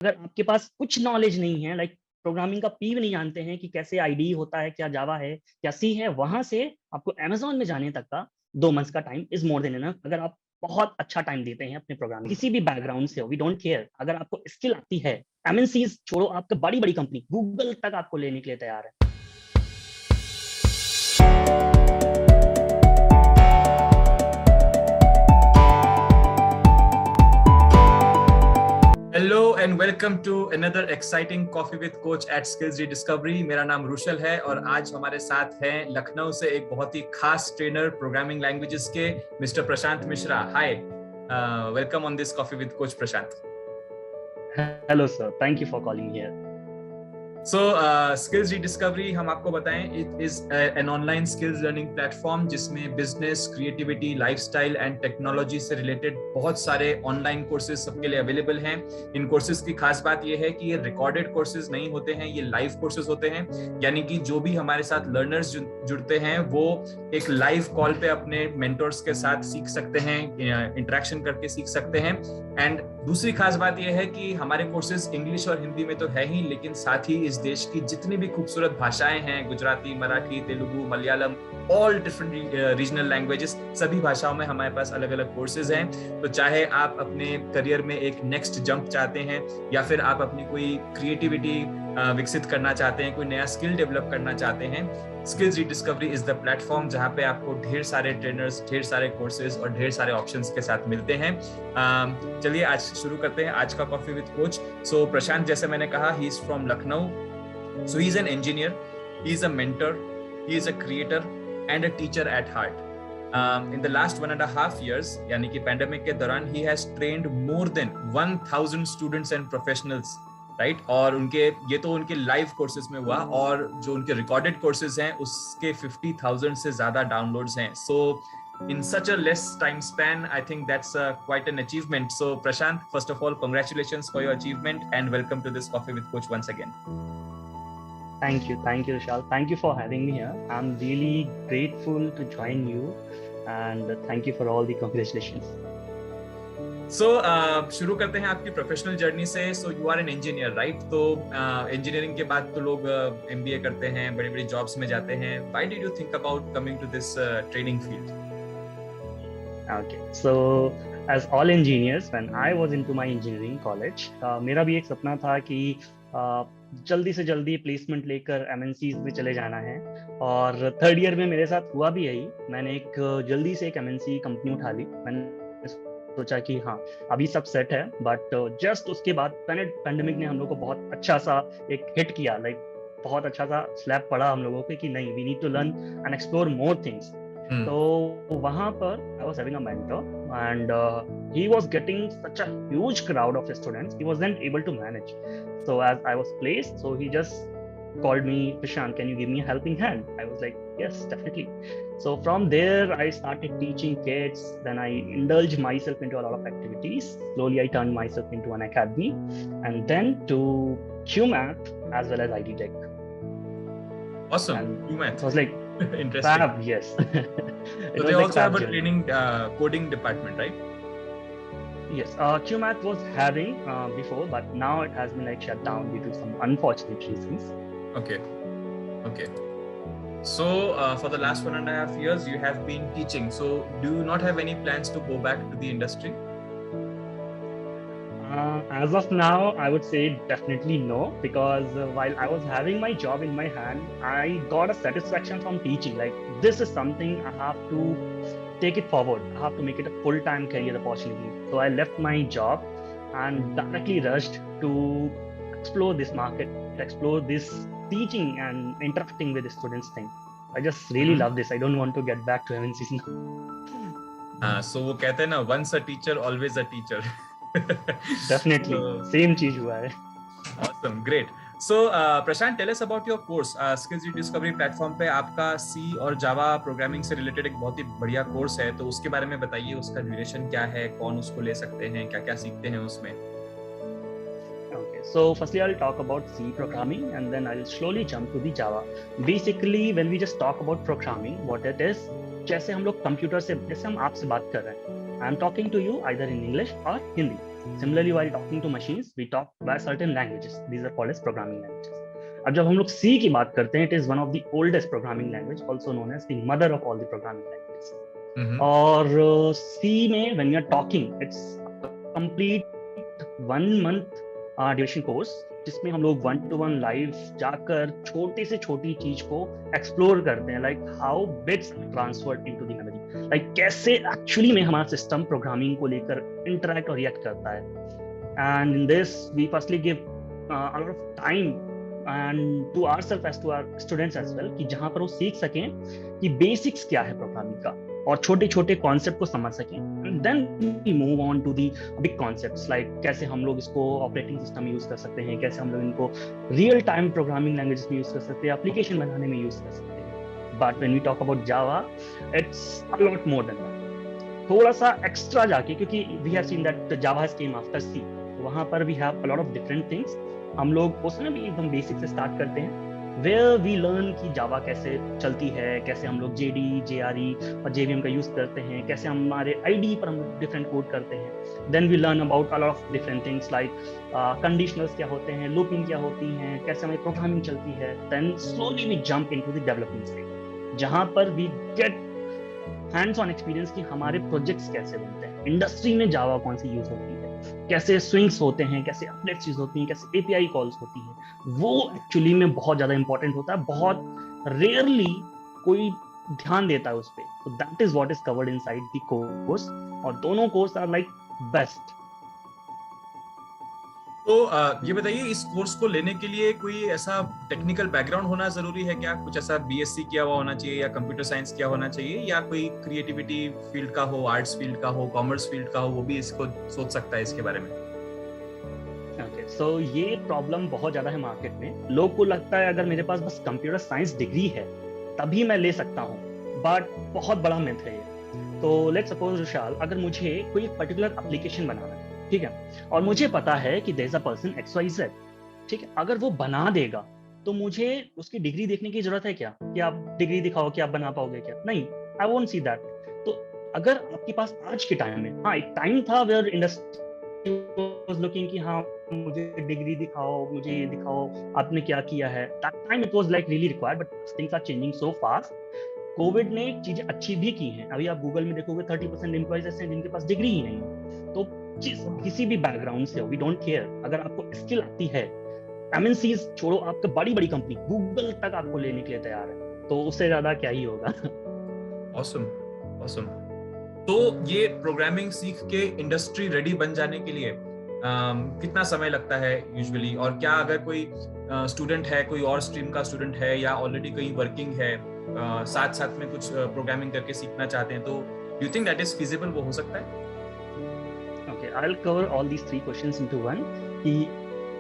अगर आपके पास कुछ नॉलेज नहीं है, लाइक प्रोग्रामिंग का पी भी नहीं जानते हैं कि कैसे आईडी होता है, क्या जावा है, क्या सी है, वहां से आपको अमेजोन में जाने तक का 2 मंथ्स का time is more than enough. अगर आप बहुत अच्छा टाइम देते हैं अपने प्रोग्रामिंग, किसी भी बैकग्राउंड से हो, वी डोंट केयर, अगर आपको स्किल आती है, एमएनसीज छोड़ो, आपके बड़ी बड़ी कंपनी गूगल तक आपको लेने के लिए तैयार है। Hello and welcome to another exciting coffee with coach at skills rediscovery. मेरा नाम रुशल है और आज हमारे साथ हैं लखनऊ से एक बहुत ही खास ट्रेनर प्रोग्रामिंग लैंग्वेजेस के mister Prashant Mishra. Hi, welcome on this coffee with coach Prashant. Hello sir, thank you for calling here. So skills rediscovery, हम आपको बताएं, it is an online skills learning platform जिसमें business, creativity, lifestyle and technology से related बहुत सारे online courses सबके लिए available हैं। इन कोर्सेज की खास बात यह है कि ये रिकॉर्डेड कोर्सेज नहीं होते हैं, ये लाइव कोर्सेज होते हैं। यानी कि जो भी हमारे साथ लर्नर्स जुड़ते हैं वो एक लाइव कॉल पे अपने मेंटर्स के साथ सीख सकते हैं, इंटरेक्शन करके सीख सकते हैं। एंड दूसरी खास बात यह है कि हमारे कोर्सेज इंग्लिश और हिंदी में तो है ही, लेकिन साथ ही इस देश की जितनी भी खूबसूरत भाषाएं हैं, Gujarati, Marathi, Telugu, Malayalam, all different regional languages, सभी भाषाओं में हमारे पास अलग अलग कोर्सेज हैं। तो चाहे आप अपने करियर में एक नेक्स्ट जंप चाहते हैं या फिर आप अपनी कोई क्रिएटिविटी विकसित करना चाहते हैं, कोई नया स्किल डेवलप करना चाहते हैं, skills rediscovery is the platform जहां पे आपको ढेर सारे ट्रेनर्स, ढेर सारे कोर्सेज और ढेर सारे ऑप्शंस के साथ मिलते हैं। चलिए आज शुरू करते हैं आज का कॉफी विद कोच। सो प्रशांत, जैसे मैंने कहा, he is from Lucknow. So he's an engineer, he's a mentor, he is a creator and a teacher at heart. In the last 1.5 years, यानी कि पैंडेमिक के दौरान, he has trained more than 1000 students and professionals, right? और ये तो उनके live courses में हुआ, और जो उनके रिकॉर्डेड कोर्सेज हैं उसके 50,000 से ज्यादा डाउनलोड्स हैं। So in such a less time span, I think that's quite an achievement. So Prashant, first of all, congratulations for your achievement and welcome to this Coffee with Coach once again. Thank you, Vishal. Thank you for having me here. I'm really grateful to join you, and thank you for all the congratulations. So, शुरू करते हैं आपकी professional journey से। So, you are an engineer, right? तो engineering के बाद तो लोग MBA करते हैं, बड़ी बड़ी जॉब्स में जाते हैं। Why did you think about coming to this training field? Okay, so as all engineers, when I was into my engineering college, मेरा भी एक सपना था कि जल्दी से जल्दी प्लेसमेंट लेकर एमएनसीज में चले जाना है, और थर्ड ईयर में मेरे साथ हुआ भी यही। मैंने एक जल्दी से एक एमएनसी कंपनी उठा ली। मैंने सोचा कि हाँ, अभी सब सेट है, बट जस्ट उसके बाद पैंडेमिक ने हम लोग को बहुत अच्छा सा एक हिट किया, लाइक बहुत अच्छा सा स्लैप पड़ा हम लोगों पे कि नहीं, we need to learn and explore more things. तो वहां पर I was having a mentor and he was getting such a huge crowd of students, he wasn't able to manage. So as I was placed, so he just called me, Prashant, can you give me a helping hand? I was like, yes, definitely. So from there I started teaching kids, then I indulged myself into a lot of activities. Slowly I turned myself into an academy, and then to QMath as well as ID Tech. Awesome. And QMath. So I was like, interesting. Fab, yes. So they also have a training coding department, right? Yes, QMath was having before, but now it has been like shut down due to some unfortunate reasons. Okay. So for the last 1.5 years, you have been teaching. So do you not have any plans to go back to the industry? As of now, I would say definitely no, because while I was having my job in my hand, I got a satisfaction from teaching. Like, this is something I have to take it forward. I have to make it a full-time career opportunity. So I left my job and directly rushed to explore this market, explore this teaching and interacting with the students thing. I just really love this. I don't want to get back to MNCs now. So वो कहते हैं ना, once a teacher, always a teacher. Definitely. Same चीज हुआ है. Awesome, great. So Prashant, tell us about your course. Skills Rediscovery platform पे आपका C और Java प्रोग्रामिंग से रिलेटेड एक बहुत ही बढ़िया कोर्स है, तो उसके बारे में बताइए। उसका ड्यूरेशन क्या है, कौन उसको ले सकते हैं, क्या क्या सीखते हैं उसमें? Okay, so firstly I'll talk about C programming and then I'll slowly jump to the Java. Basically, when we just talk about programming, what it is, जैसे हम लोग कंप्यूटर से, जैसे हम आपसे बात कर रहे हैं, I am talking to you either in English और Hindi, Similarly, while talking to machines, we talk by certain languages. These are called as programming languages. अब जब हम लोग C की बात करते हैं, it is one of the oldest programming language, also known as the mother of all the programming languages. और C में when we are talking, it's a complete 1 month duration course, जिसमें हम लोग 1-to-1 लाइव जाकर छोटे से छोटी चीज को एक्सप्लोर करते हैं, like how bits transferred into the memory, like कैसे एक्चुअली में हमारा सिस्टम प्रोग्रामिंग को लेकर इंटरैक्ट और रिएक्ट करता है. And in this we firstly give a lot of time and to ourselves as to our students as well, कि जहां पर वो सीख सकें कि बेसिक्स क्या है प्रोग्रामिंग का और छोटे छोटे कॉन्सेप्ट को समझ सकें. Then we move on to the big concepts, like कैसे हम लोग इसको ऑपरेटिंग सिस्टम में यूज कर सकते हैं, कैसे हम लोग इनको रियल टाइम प्रोग्रामिंग लैंग्वेज में यूज कर सकते हैं, एप्लीकेशन बनाने में यूज कर सकते हैं. But when we talk about Java, it's a lot more than that. थोड़ा सा एक्स्ट्रा जाके, क्योंकि we have seen that Java has came after C, वहां पर we have a lot of different things. हम लोग उसमें भी एकदम बेसिक से स्टार्ट करते हैं, where we learn कि जावा कैसे चलती है, कैसे हम लोग JD, JRE और JVM का यूज करते हैं, कैसे हमारे IDE पर हम डिफरेंट कोड करते हैं. Then we learn about a lot of different things like conditionals क्या होते हैं, looping क्या होती हैं, कैसे हमारी प्रोग्रामिंग चलती है. Then slowly we jump into the development stage, जहाँ पर we get hands on experience कि हमारे प्रोजेक्ट्स कैसे बनते हैं, इंडस्ट्री में जावा कौन सी यूज होती है, कैसे स्विंग्स होते हैं, कैसे अपडेट्स यूज होती हैं, कैसे API कॉल्स होती हैं. वो एक्चुअली में बहुत ज्यादा इंपॉर्टेंट होता है, बहुत रेयरली कोई ध्यान देता है उस पर. तो that is what is covered inside the course, और दोनों कोर्स आर लाइक बेस्ट. तो ये बताइए, इस कोर्स को लेने के लिए कोई ऐसा टेक्निकल बैकग्राउंड होना जरूरी है क्या? कुछ ऐसा BSc किया हुआ होना चाहिए या कंप्यूटर साइंस किया होना चाहिए, या कोई क्रिएटिविटी फील्ड का हो, आर्ट्स फील्ड का हो, कॉमर्स फील्ड का हो, वो भी इसको सोच सकता है इसके बारे में? ओके, सो ये प्रॉब्लम बहुत ज्यादा है मार्केट में. लोग को लगता है अगर मेरे पास बस कंप्यूटर साइंस डिग्री है तभी मैं ले सकता हूँ, बट बहुत बड़ा मिथ है ये. तो लेट्स सपोज विशाल, अगर मुझे कोई पर्टिकुलर एप्लीकेशन बनाना है, ठीक है, और मुझे पता है कि there is a person XYZ, ठीक है, अगर वो बना देगा तो मुझे उसकी डिग्री देखने की जरूरत है क्या, कि आप डिग्री दिखाओ कि आप बना पाओगे क्या? नहीं, आई वोंट सी दैट. तो अगर आपके पास आज के टाइम में, हाँ एक टाइम था वेयर इंडस्ट्री वाज लुकिंग कि हाँ मुझे डिग्री दिखाओ, मुझे ये दिखाओ आपने क्या किया है, that time it was like really required, but things are changing so fast. Covid ने चीजें अच्छी भी की हैं. अभी आप गूगल में देखोगे 30% एम्प्लॉइज ऐसे हैं जिनके पास डिग्री ही नहीं है. तो किसी भी बैकग्राउंड से हो, वी डोंट केयर, अगर आपको स्किल आती है, MNCs छोड़ो, आपका बड़ी बड़ी कंपनी गूगल तक आपको लेने के लिए तैयार है, तो उससे ज्यादा क्या ही होगा. Awesome, awesome. तो ये प्रोग्रामिंग सीख के इंडस्ट्री रेडी बन जाने के लिए कितना समय लगता है यूजुअली, और क्या अगर कोई स्टूडेंट है, कोई और स्ट्रीम का स्टूडेंट है या ऑलरेडी कहीं वर्किंग है, साथ साथ में कुछ प्रोग्रामिंग करके सीखना चाहते हैं, तो do you think that is feasible, वो हो सकता है? Okay, I'll cover all these 3 questions into one. कि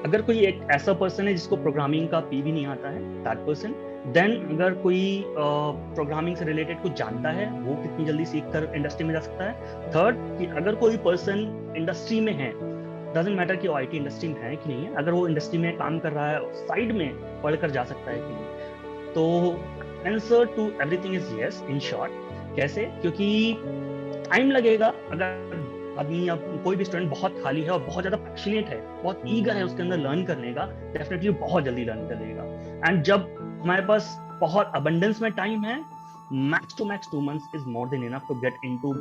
अगर कोई एक ऐसा पर्सन है जिसको प्रोग्रामिंग का P भी नहीं आता है, दैट पर्सन. देन अगर कोई प्रोग्रामिंग से रिलेटेड कुछ जानता है, वो कितनी जल्दी सीख कर इंडस्ट्री में जा सकता है. थर्ड, कि अगर कोई पर्सन इंडस्ट्री में है, डजंट मैटर कि वो IT इंडस्ट्री में है कि नहीं है, अगर वो इंडस्ट्री में काम कर रहा है, साइड में पढ़कर जा सकता है कि नहीं. तो answer to everything is yes, in short. कैसे? क्योंकि टाइम लगेगा. अगर आदमी, अब कोई भी स्टूडेंट बहुत खाली है और बहुत ज्यादा पैशनेट है, बहुत ईगर है उसके अंदर लर्न करने का, डेफिनेटली बहुत जल्दी लर्न कर लेगा. एंड जब हमारे पास बहुत अबंडेंस में टाइम है, max to max 2 months is more than enough to get into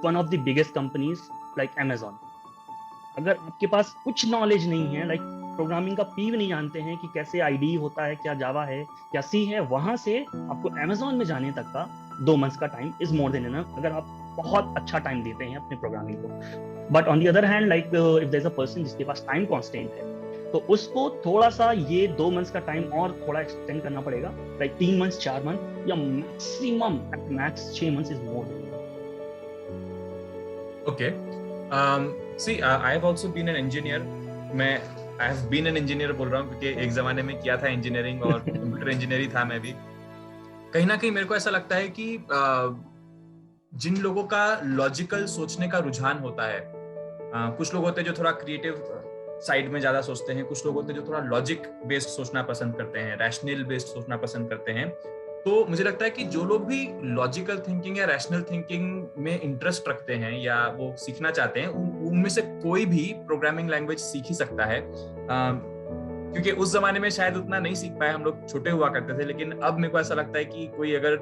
one of the biggest companies like Amazon. अगर आपके पास कुछ नॉलेज नहीं है, लाइक प्रोग्रामिंग का P भी नहीं जानते हैं कि कैसे IDE होता है, क्या जावा है, क्या C है, वहां से आपको Amazon में जाने तक का 2 months का time is more than enough, अगर आप बहुत अच्छा टाइम देते हैं अपने प्रोग्रामिंग को. But on the other hand, like if there is a person जिसके पास टाइम कांस्टेंट है, तो उसको थोड़ा सा ये 2 months का टाइम और थोड़ा एक्सटेंड करना पड़ेगा, लाइक 3 months, 4 months, या maximum at max 6 months is more. Okay, see I have also been an engineer. मैं I have been an engineer बोल रहा हूँ क्योंकि एक जमाने में किया था इंजीनियरिंग, और कंप्यूटर इंजीनियर था मैं भी. कहीं ना कहीं मेरे को ऐसा लगता है कि जिन लोगों का लॉजिकल सोचने का रुझान होता है, कुछ लोग होते हैं जो थोड़ा क्रिएटिव साइड में ज्यादा सोचते हैं, कुछ लोग होते हैं जो थोड़ा लॉजिक बेस्ड सोचना पसंद करते हैं, रैशनल बेस्ड सोचना पसंद करते हैं. तो मुझे लगता है कि जो लोग भी लॉजिकल थिंकिंग या रैशनल थिंकिंग में इंटरेस्ट रखते हैं या वो सीखना चाहते हैं, उनमें से कोई भी प्रोग्रामिंग लैंग्वेज सीख ही सकता है, क्योंकि उस जमाने में शायद उतना नहीं सीख पाए, हम लोग छोटे हुआ करते थे, लेकिन अब मेरे को ऐसा लगता है कि कोई अगर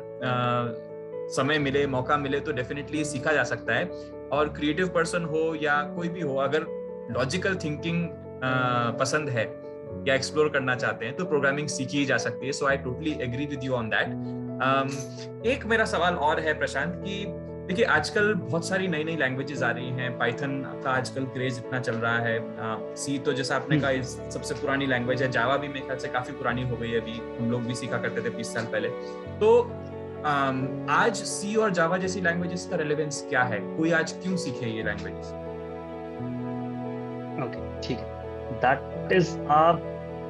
समय मिले, मौका मिले तो डेफिनेटली सीखा जा सकता है। और क्रिएटिव पर्सन हो या कोई भी हो, अगर लॉजिकल थिंकिंग पसंद है या एक्सप्लोर करना चाहते हैं तो प्रोग्रामिंग सीखी ही जा सकती है। So I totally agree with you on that. एक मेरा सवाल और है प्रशांत कि देखिए आजकल बहुत सारी नई नई लैंग्वेजेस आ रही हैं, पाइथन का आजकल क्रेज इतना चल रहा है, सी तो जैसा आपने कहा सबसे पुरानी लैंग्वेज है, जावा भी मेरे ख्याल से काफी पुरानी हो गई है, अभी हम लोग भी सीखा करते थे 20 साल पहले। तो आज सी और जावा जैसी लैंग्वेजेस का रेलेवेंस क्या है, कोई आज क्यों सीखे ये लैंग्वेजेस? ओके, ठीक है, दैट इज अ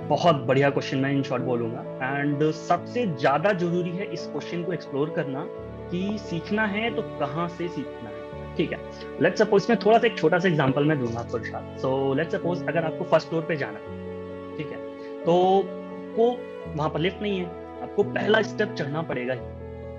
बहुत बढ़िया क्वेश्चन, मैं इन शॉर्ट बोलूंगा। एंड सबसे ज्यादा जरूरी है इस क्वेश्चन को एक्सप्लोर करना कि सीखना है तो कहाँ से सीखना है। ठीक है, लेट्स सपोज, मैं थोड़ा सा एक छोटा सा एग्जांपल मैं दूंगा आपको इरशाद। सो लेट्स सपोज अगर आपको फर्स्ट फ्लोर पे जाना है, ठीक है, तो आपको वहां पर लिफ्ट नहीं है, आपको पहला स्टेप चढ़ना पड़ेगा ही।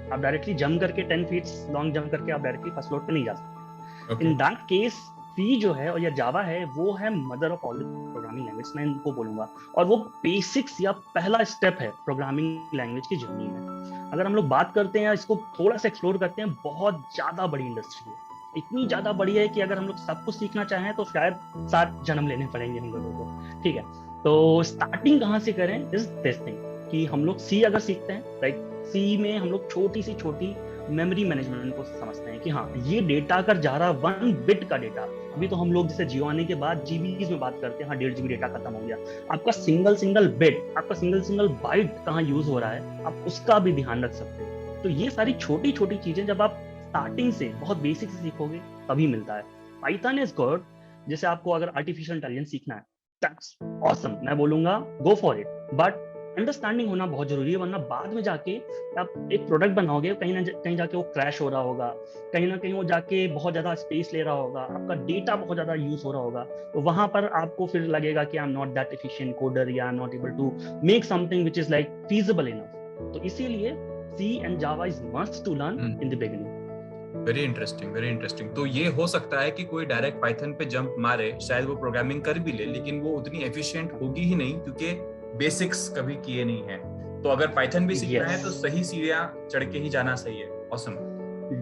आप डायरेक्टली जंप करके 10 फीट लॉन्ग जंप करके आप डायरेक्टली फर्स्ट फ्लोर पे नहीं जा सकते। इन दैट केस सी जो है और या जावा है, वो है mother of all programming language, मैं इनको बोलूंगा। और वो बेसिक्स या पहला स्टेप है प्रोग्रामिंग लैंग्वेज की जर्नी में। अगर हम लोग बात करते हैं, इसको थोड़ा सा एक्सप्लोर करते हैं, बहुत ज्यादा बड़ी इंडस्ट्री है, इतनी ज्यादा बड़ी है कि अगर हम लोग सब कुछ सीखना चाहें तो शायद 7 जन्म लेने पड़ेंगे हम लोगों को। ठीक है, तो स्टार्टिंग कहाँ से करें इज दिस थिंग कि हम लोग सी अगर सीखते हैं, राइट, सी में हम लोग छोटी सी छोटी मेमोरी मैनेजमेंट को समझते हैं कि हाँ, ये डेटा अगर जा रहा 1 बिट का डेटा, अभी तो हम लोग जैसे जियो आने के बाद जीबी में बात करते हैं, हाँ 1.5 GB डेटा खत्म हो गया, आपका सिंगल बिट, आपका सिंगल बाइट कहाँ यूज हो रहा है, आप उसका भी ध्यान रख सकते हैं। तो ये सारी छोटी छोटी चीजें जब आप स्टार्टिंग से बहुत बेसिक से सीखोगे तभी मिलता है। पाइथन इज गुड, जैसे आपको अगर आर्टिफिशियल इंटेलिजेंस सीखना है, दैट्स ऑसम, मैं बोलूंगा go for it, but understanding होना बहुत जरूरी है, वरना बाद में जाके आप एक प्रोडक्ट बनाओगे, कहीं ना कहीं जाके वो क्रैश हो रहा होगा, कहीं ना कहीं वो जाके बहुत ज्यादा स्पेस ले रहा होगा, आपका डेटा बहुत ज्यादा यूज हो रहा होगा, तो वहां पर आपको फिर लगेगा कि I am not that efficient coder या I am not able to make something which is like feasible enough. तो इसीलिए C and Java is must to learn in the beginning. Very interesting, very interesting. तो ये हो सकता है कि कोई डायरेक्ट पाइथन पे जंप मारे, शायद वो प्रोग्रामिंग कर भी ले, लेकिन वो उतनी एफिशिएंट होगी ही नहीं क्योंकि बेसिक्स कभी किए नहीं है। तो अगर पाइथन भी सीखना है तो सही सीढ़ियां चढ़ के ही जाना सही है। Awesome,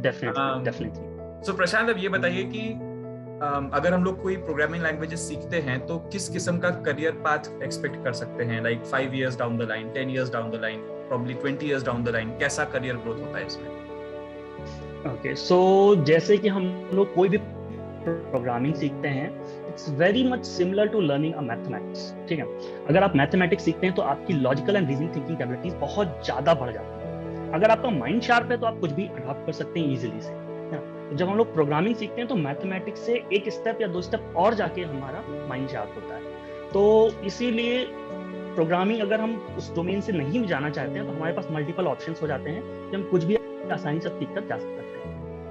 definitely. सो प्रशांत, अब ये बताइए कि अगर हम लोग कोई प्रोग्रामिंग लैंग्वेजेस सीखते हैं तो किस किस्म का करियर पाथ एक्सपेक्ट कर सकते हैं, like 5 years down the line, 10 years down the line, probably 20 years down the line, कैसा करियर ग्रोथ होता है इसमें? ओके, सो जैसे कि हम लोग कोई भी प्रोग्रामिंग सीखते हैं, it's very much similar to learning a mathematics. ठीक है, अगर आप मैथमेटिक्स सीखते हैं तो आपकी logical and reasoning thinking capabilities बहुत ज्यादा बढ़ जाती है। अगर आपका माइंड शार्प है तो आप कुछ भी अडॉप्ट कर सकते हैं इजीली से। तो जब हम लोग प्रोग्रामिंग सीखते हैं तो मैथमेटिक्स से एक स्टेप या 2 स्टेप और जाके हमारा माइंड शार्प होता है। तो इसीलिए प्रोग्रामिंग अगर हम उस डोमेन से नहीं भी जाना चाहते हैं तो हमारे पास मल्टीपल ऑप्शंस हो जाते हैं कि हम कुछ भी आसानी से सीख कर जा सकते हैं।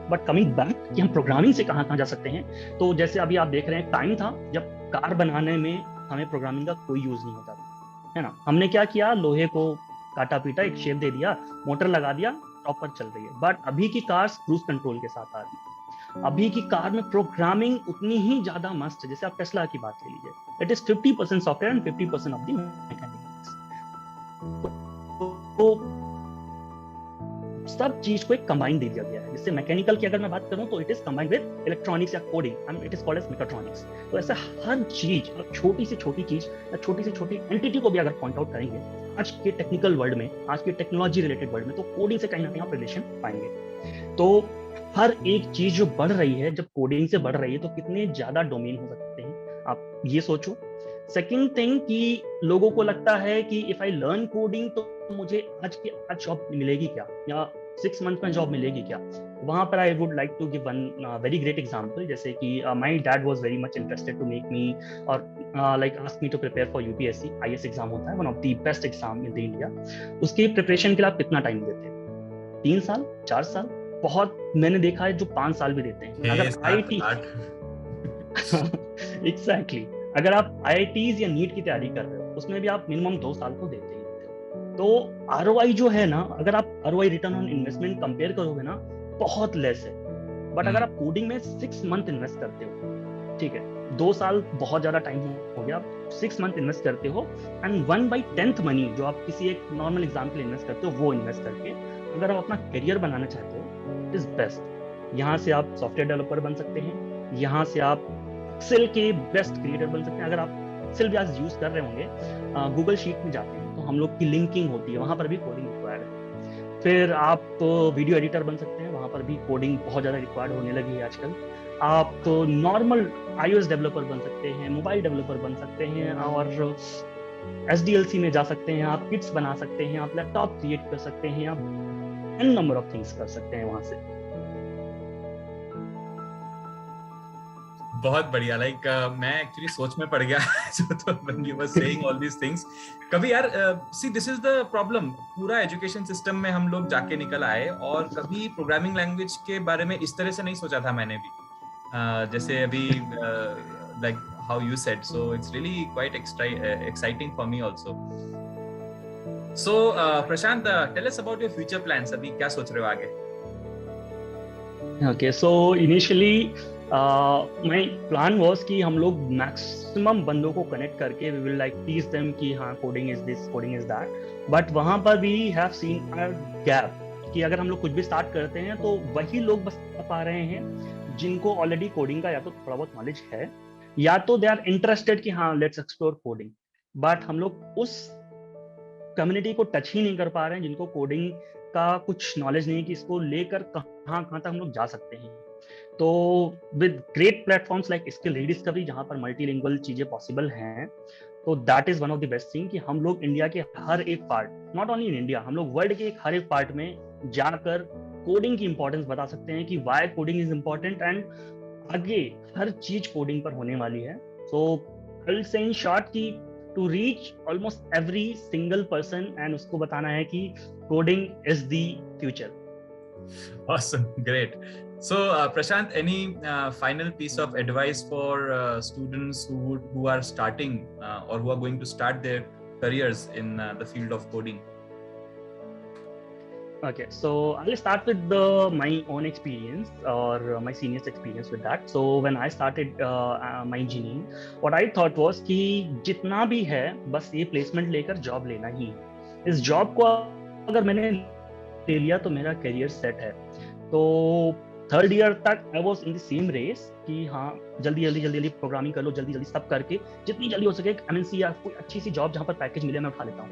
बट कमिंग बैक कि हम प्रोग्रामिंग से कहाँ जा सकते हैं, तो जैसे अभी आप देख रहे हैं, टाइम था जब कार बनाने में हमें प्रोग्रामिंग का कोई यूज नहीं होता था, है ना। हमने क्या किया, लोहे को काटा पीटा, एक शेप दे दिया, मोटर लगा दिया, प्रॉपर चल रही है। बट अभी की कार्स क्रूज कंट्रोल के साथ आ रही है। अभी की कार में प्रोग्रामिंग उतनी ही ज्यादा मस्त है। जैसे आप टेस्ला की बात ले लीजिए, it is 50% software and 50% of the mechanics. तो सब चीज को एक कंबाइन दे दिया गया है। जैसे मैकेनिकल की अगर मैं बात करूं तो it is combined with electronics या coding, and it is called as mechatronics. तो ऐसा हर चीज, छोटी से छोटी चीज या छोटी से छोटी एंटिटी को भी अगर पॉइंट आउट करेंगे आज के टेक्निकल वर्ल्ड में, आज के टेक्नोलॉजी रिलेटेड वर्ल्ड में, तो कोडिंग से कहीं ना कहीं आप रिलेशन पाएंगे। तो हर एक चीज जो बढ़ रही है, जब कोडिंग से बढ़ रही है तो कितने ज्यादा डोमेन हो सकते हैं आप ये सोचो। सेकेंड थिंग कि लोगों को लगता है कि इफ आई लर्न कोडिंग तो मुझे आज जॉब मिलेगी क्या, या 6 months में जॉब मिलेगी क्या। वहां पर I would like to give one very great example. जैसे कि my dad was very much interested to make me और like ask me to prepare for UPSC. IAS exam होता है, one of the best exam in the India. उसकी preparation के लिए आप कितना टाइम देते हैं? 3 साल, 4 साल, बहुत मैंने देखा है जो 5 साल भी देते हैं। अगर आईआईटी एग्जैक्टली, अगर आप आईआईटीज या नीट की तैयारी कर रहे हो उसमें भी आप मिनिमम 2 साल तो देते ही देते हो। तो आरओआई जो है ना, अगर आप ROI return on investment compare करोगे ना, बहुत लेस है। बट अगर आप कोडिंग में 6 month इन्वेस्ट करते हो ठीक है, 2 साल बहुत ज्यादा टाइम हो गया, आप 6 मंथ इन्वेस्ट करते हो एंड 1/10 मनी जो आप किसी एक नॉर्मल एग्जाम के लिए इन्वेस्ट करते हो वो इन्वेस्ट करके अगर आप अपना करियर बनाना चाहते हो, इट इज बेस्ट। यहाँ से आप सॉफ्टवेयर डेवलपर बन सकते हैं, यहाँ से आप एक्सेल के बेस्ट क्रिएटर बन सकते हैं। अगर आप एक्सेल भी आज यूज कर रहे होंगे, गूगल शीट में जाते हैं तो हम लोग की लिंकिंग होती है, वहां पर भी कोडिंग रिक्वायर्ड है। फिर आप वीडियो एडिटर बन सकते हैं, वहां पर भी कोडिंग बहुत ज्यादा रिक्वायर्ड होने लगी है आजकल। आप नॉर्मल iOS डेवलपर बन सकते हैं, मोबाइल डेवलपर बन सकते हैं, और SDLC में जा सकते हैं, आप किट्स बना सकते हैं, आप लैपटॉप क्रिएट कर सकते हैं, आप n नंबर ऑफ थिंग्स कर सकते हैं वहां से। बहुत बढ़िया। लाइक मैं एक्चुअली सोच में पड़ गया जो तो when you were saying all these things। कभी यार see this is the problem, पूरा एजुकेशन सिस्टम में हम लोग जाके निकल आए और कभी प्रोग्रामिंग लैंग्वेज के बारे में इस तरह से नहीं सोचा था मैंने भी। जैसे अभी like how you said, so it's really quite exciting for me also. So Prashant, tell us about your future plans. अभी क्या सोच रहे हो आगे? Okay, so initially my plan was कि हम लोग मैक्सिमम बंदों को कनेक्ट करके we will like teach them कि हाँ coding is this, coding is that. But वहां पर we have seen a gap कि अगर हम लोग कुछ भी स्टार्ट करते हैं तो वही लोग बस पा रहे हैं जिनको ऑलरेडी कोडिंग का या तो थोड़ा बहुत नॉलेज है, या तो दे आर इंटरेस्टेड कि हाँ लेट्स एक्सप्लोर कोडिंग। बट हम लोग उस कम्युनिटी को टच ही नहीं कर पा रहे हैं जिनको कोडिंग का कुछ नॉलेज नहीं है कि इसको लेकर कहाँ कहाँ तक हम लोग जा सकते हैं। तो with great platforms like skill rediscovery जहाँ पर मल्टीलिंगुअल चीजें पॉसिबल हैं, तो that is one of the best thing कि हम लोग इंडिया के हर एक part, not only in India, हम लोग वर्ल्ड के हर एक पार्ट में जाकर कोडिंग की इंपॉर्टेंस बता सकते हैं कि why coding is important, and आगे हर चीज कोडिंग पर होने वाली है। So I will say in short कि to reach almost every single person and उसको बताना है कि coding is the future. Awesome, great. So Prashant, any final piece of advice for students who are starting or who are going to start their careers in the field of coding? Okay, so I'll start with my own experience or my seniors' experience with that. So when I started my engineering, what I thought was कि जितना भी है बस ये placement लेकर job लेना ही है। इस job को अगर मैंने ले लिया तो मेरा करियर सेट है। तो 3rd ईयर तक I was in the same race कि हाँ जल्दी प्रोग्रामिंग कर लो, जल्दी सब करके जितनी जल्दी हो सके MNC या कोई अच्छी सी जॉब जहाँ पर पैकेज मिले मैं उठा लेता हूँ।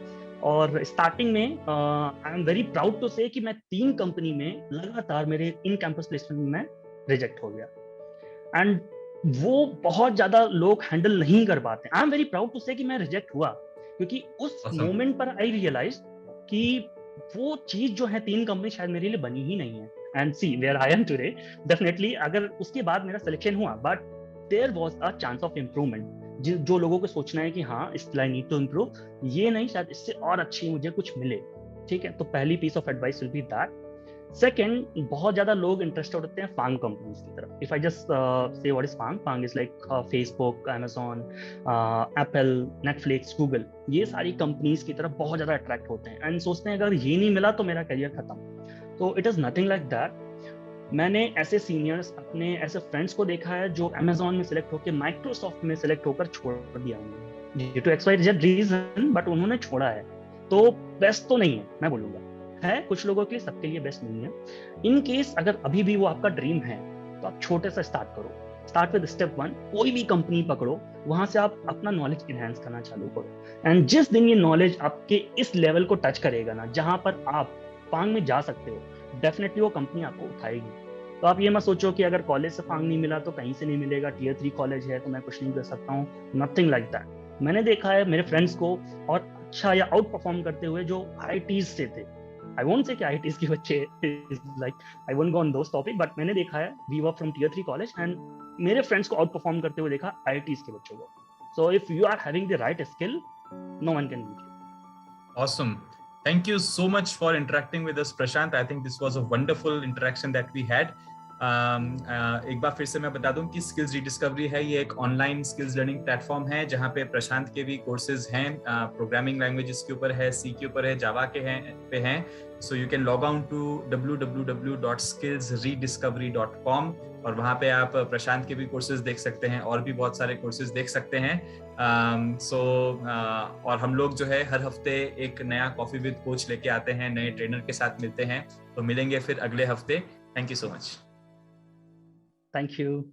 और स्टार्टिंग में I am very proud to say कि मैं 3 कंपनी में लगातार मेरे इन कैंपस प्लेसमेंट में रिजेक्ट हो गया, एंड वो बहुत ज्यादा लोग हैंडल नहीं कर पाते। I am very proud to say कि मैं रिजेक्ट हुआ, क्योंकि उस मोमेंट पर आई रियलाइज कि वो चीज जो है 3 कंपनी शायद मेरे लिए बनी ही नहीं है। And see where I am today, definitely अगर उसके बाद मेरा सिलेक्शन हुआ, but there was a chance of improvement. जो लोगों को सोचना है कि हाँ इसलिए आई नीड टू इम्प्रूव, ये नहीं शायद इससे और अच्छी मुझे कुछ मिले। ठीक है, तो पहली piece of advice will be that. Second, बहुत ज्यादा लोग इंटरेस्टेड होते हैं फांग कंपनीज की तरफ। If I just say what is FAANG, FAANG is like Facebook, Amazon, Apple, Netflix, Google, ये सारी कंपनीज की तरफ बहुत ज्यादा अट्रैक्ट होते हैं एंड सोचते हैं अगर ये नहीं मिला तो मेरा करियर खत्म। तो it is nothing like that. मैंने ऐसे सीनियर्स, अपने ऐसे फ्रेंड्स को देखा है जो अमेजॉन में सिलेक्ट होकर माइक्रोसॉफ्ट में सिलेक्ट होकर छोड़ दिया उन्होंने due to XYZ reason, but उन्होंने छोड़ा है। तो बेस्ट तो नहीं है मैं बोलूंगा, है कुछ लोगों के लिए, सबके लिए बेस्ट नहीं है। इन केस अगर अभी भी वो आपका ड्रीम है तो आप छोटे से स्टार्ट करो। स्टार्ट विद स्टेप 1, कोई भी कंपनी पकड़ो, वहां से आप अपना नॉलेज इनहेंस करना चालू करो। एंड जिस दिन ये नॉलेज आपके इस लेवल को टच करेगा ना जहां पर आप फांग में जा सकते हो, डेफिनेटली वो कंपनी आपको उठाएगी। तो आप ये मत सोचो कि अगर कॉलेज से फांग नहीं मिला तो कहीं से नहीं मिलेगा, Tier 3 कॉलेज है तो मैं कुछ नहीं कर सकता हूँ, नथिंग लाइक दैट। मैंने देखा है मेरे फ्रेंड्स को और अच्छा या आउट परफॉर्म करते हुए जो IITs से थे। I won't say कि IITs के बच्चे is like I won't go on those topic, but मैंने देखा है we were from Tier 3 college and मेरे फ्रेंड्स को आउट परफॉर्म करते हुए देखा IITs के बच्चों को। So if you are having the right skill, no one can beat you. Awesome. Thank you so much for interacting with us, Prashant. I think this was a wonderful interaction that we had. एक बार फिर से मैं बता दूं कि skills rediscovery है, ये एक ऑनलाइन स्किल्स लर्निंग प्लेटफॉर्म है जहां पे प्रशांत के भी कोर्सेज हैं, प्रोग्रामिंग लैंग्वेजेस के ऊपर है, सी के ऊपर है, जावा के हैं। So you can log on to www.skillsrediscovery.com और वहां पे आप प्रशांत के भी कोर्सेज देख सकते हैं और भी बहुत सारे कोर्सेज देख सकते हैं। और हम लोग जो है हर हफ्ते एक नया कॉफी विद कोच लेके आते हैं, नए ट्रेनर के साथ मिलते हैं। तो मिलेंगे फिर अगले हफ्ते। Thank you so much. Thank you.